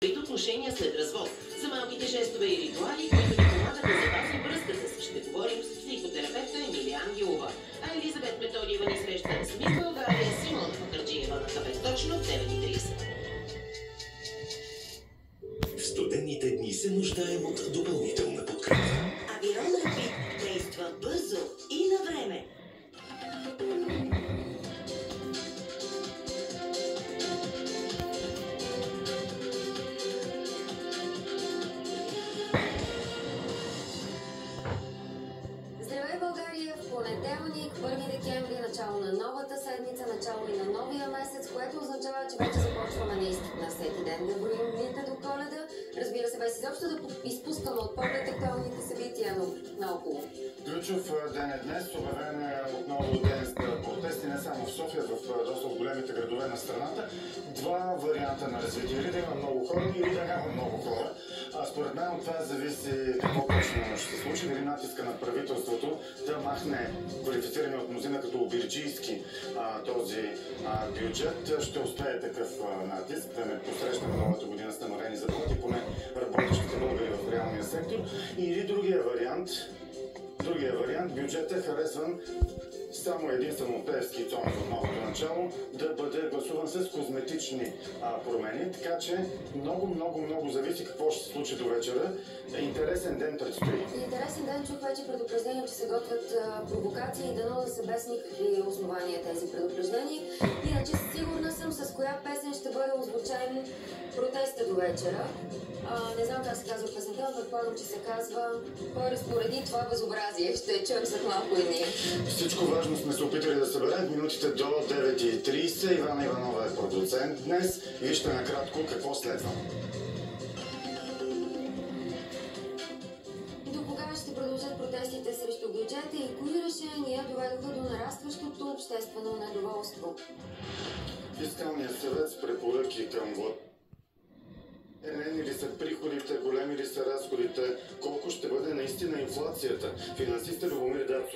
отношения след развод, за малките жестове и ритуали, които ни помагат да запазим връзката си. Ще говорим с психотерапевта Емилия Ангелова. А Елизабет Методиева ни среща с Мис България Симона Факърджиева на кафе точно в 9:30. В студените дни се нуждаем от допълнителна подкрепа. Авирон Рапид действа бързо и на време. Здравей, България! В понеделник, 1 декември, начало на новата седмица, начало и на новия месец, което означава, че вече започваме наистина всеки ден да броим дните до Коледа. Разбира се, без изобщо да изпускаме от поглед актуалните събития, но наоколо. Ключов ден е днес. Обявен е отново ден за протести не само в София, в доста от големите градове на страната. Два варианта на развитие. Или да има много хора, или да няма много хора. Според мен от това зависи какво точно ще се случи. Дали натиска на правителството да махне квалифицирани от мнозина като обирджийски този бюджет. Ще успее такъв натиск да не посрещаме новата година с намалени заплати, поне работещите българи в реалния сектор. Или другия вариант, бюджетът е харесван само единствено от Пеевски и Цонев от новото начало, да бъде гласуван с козметични промени, така че много зависи какво ще се случи до вечера. Интересен ден предстои. Интересен ден, чух вече предупреждения, че се готвят провокации и дано да са без никакви основания тези предупреждения. Иначе сигурна съм с коя песен ще бъде озвучен протеста до вечера. Не знам как се казва песента, но предполагам, че се казва "Кой разпореди това безобразие". Ще чуем след малко и ние. Всичко важно сме се опитали да съберем в минутите до 9:30. Ивана Иванова е продуцент днес. Вижте накратко какво следва. До кога ще продължат протестите срещу бюджета и кои решения доведоха до нарастващото обществено недоволство? Фискалният съвет с препоръки към Елени ли са приходите, големи ли са разходите, колко ще бъде наистина инфлацията? Финансист Любомир Дацов.